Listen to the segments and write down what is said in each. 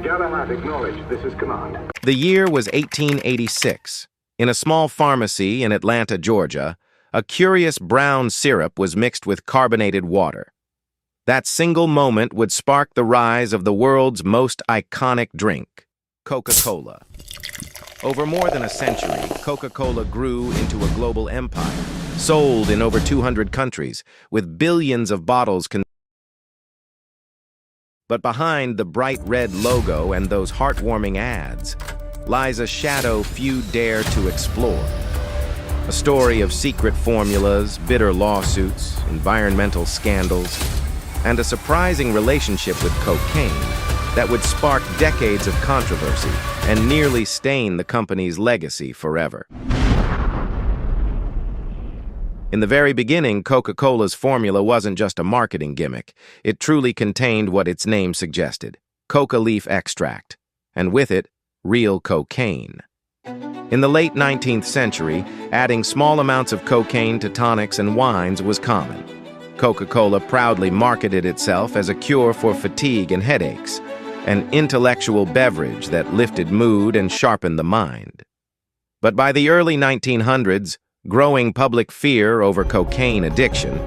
Galahad, acknowledge. This is command. The year was 1886. In a small pharmacy in Atlanta, Georgia, a curious brown syrup was mixed with carbonated water. That single moment would spark the rise of the world's most iconic drink, Coca-Cola. Over more than a century, Coca-Cola grew into a global empire, sold in over 200 countries, with billions of bottles But behind the bright red logo and those heartwarming ads lies a shadow few dare to explore. A story of secret formulas, bitter lawsuits, environmental scandals, and a surprising relationship with cocaine that would spark decades of controversy and nearly stain the company's legacy forever. In the very beginning, Coca-Cola's formula wasn't just a marketing gimmick. It truly contained what its name suggested, coca leaf extract, and with it, real cocaine. In the late 19th century, adding small amounts of cocaine to tonics and wines was common. Coca-Cola proudly marketed itself as a cure for fatigue and headaches, an intellectual beverage that lifted mood and sharpened the mind. But by the early 1900s, growing public fear over cocaine addiction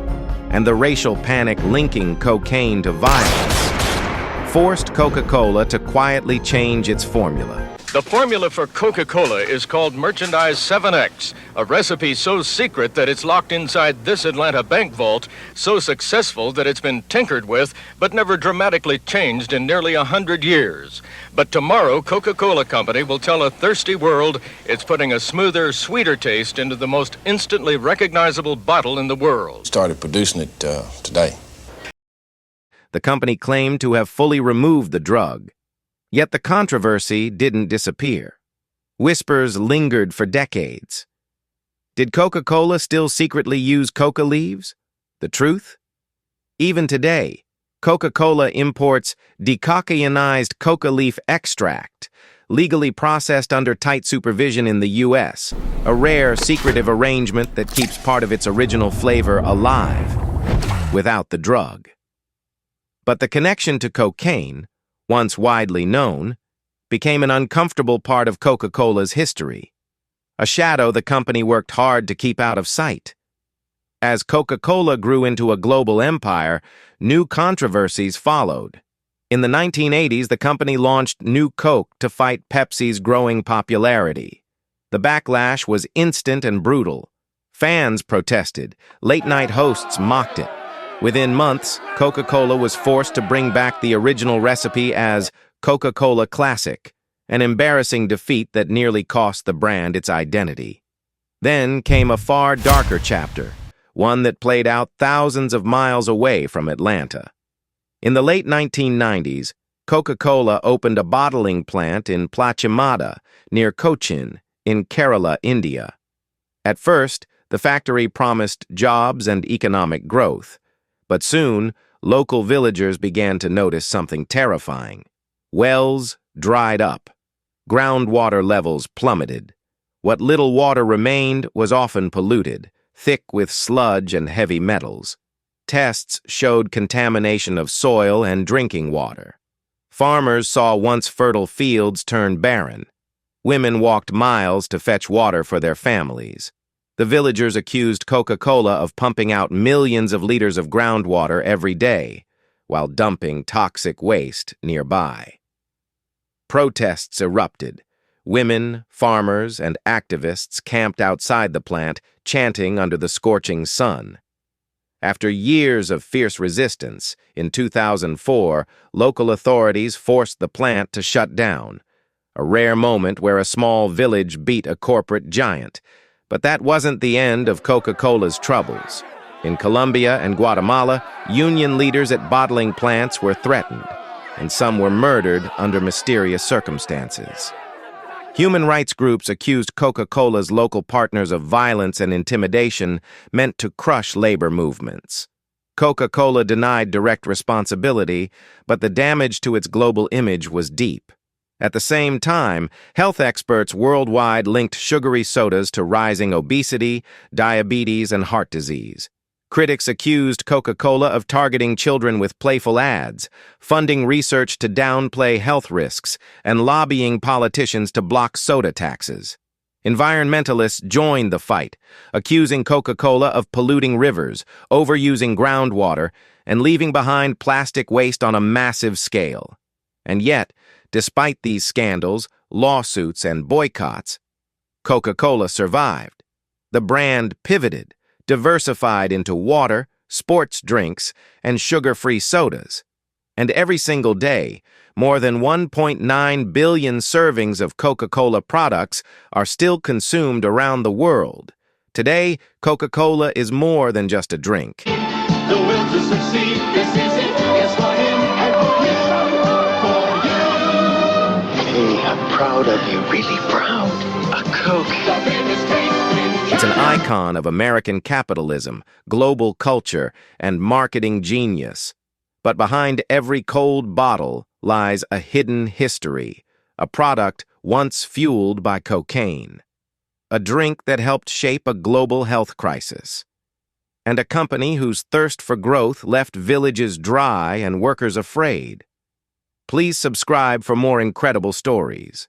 and the racial panic linking cocaine to violence forced Coca-Cola to quietly change its formula. The formula for Coca-Cola is called Merchandise 7X, a recipe so secret that it's locked inside this Atlanta bank vault, so successful that it's been tinkered with, but never dramatically changed in nearly 100 years. But tomorrow, Coca-Cola Company will tell a thirsty world it's putting a smoother, sweeter taste into the most instantly recognizable bottle in the world. Started producing it today. The company claimed to have fully removed the drug. Yet the controversy didn't disappear. Whispers lingered for decades. Did Coca-Cola still secretly use coca leaves? The truth? Even today, Coca-Cola imports decocainized coca leaf extract, legally processed under tight supervision in the U.S., a rare, secretive arrangement that keeps part of its original flavor alive, without the drug. But the connection to cocaine, once widely known, became an uncomfortable part of Coca-Cola's history, a shadow the company worked hard to keep out of sight. As Coca-Cola grew into a global empire, new controversies followed. In the 1980s, the company launched New Coke to fight Pepsi's growing popularity. The backlash was instant and brutal. Fans protested, late-night hosts mocked it. Within months, Coca-Cola was forced to bring back the original recipe as Coca-Cola Classic, an embarrassing defeat that nearly cost the brand its identity. Then came a far darker chapter, one that played out thousands of miles away from Atlanta. In the late 1990s, Coca-Cola opened a bottling plant in Plachimada, near Cochin, in Kerala, India. At first, the factory promised jobs and economic growth. But soon, local villagers began to notice something terrifying. Wells dried up. Groundwater levels plummeted. What little water remained was often polluted, thick with sludge and heavy metals. Tests showed contamination of soil and drinking water. Farmers saw once fertile fields turn barren. Women walked miles to fetch water for their families. The villagers accused Coca-Cola of pumping out millions of liters of groundwater every day, while dumping toxic waste nearby. Protests erupted. Women, farmers, and activists camped outside the plant, chanting under the scorching sun. After years of fierce resistance, in 2004, local authorities forced the plant to shut down, a rare moment where a small village beat a corporate giant. But that wasn't the end of Coca-Cola's troubles. In Colombia and Guatemala, union leaders at bottling plants were threatened, and some were murdered under mysterious circumstances. Human rights groups accused Coca-Cola's local partners of violence and intimidation meant to crush labor movements. Coca-Cola denied direct responsibility, but the damage to its global image was deep. At the same time, health experts worldwide linked sugary sodas to rising obesity, diabetes, and heart disease. Critics accused Coca-Cola of targeting children with playful ads, funding research to downplay health risks, and lobbying politicians to block soda taxes. Environmentalists joined the fight, accusing Coca-Cola of polluting rivers, overusing groundwater, and leaving behind plastic waste on a massive scale. And yet, despite these scandals, lawsuits, and boycotts, Coca-Cola survived. The brand pivoted, diversified into water, sports drinks, and sugar-free sodas. And every single day, more than 1.9 billion servings of Coca-Cola products are still consumed around the world. Today, Coca-Cola is more than just a drink. The will to succeed, this is it. Yes, for him and for you. Hey, I'm proud of you, really proud. A Coke. It's an icon of American capitalism, global culture, and marketing genius. But behind every cold bottle lies a hidden history, a product once fueled by cocaine, a drink that helped shape a global health crisis, and a company whose thirst for growth left villages dry and workers afraid. Please subscribe for more incredible stories.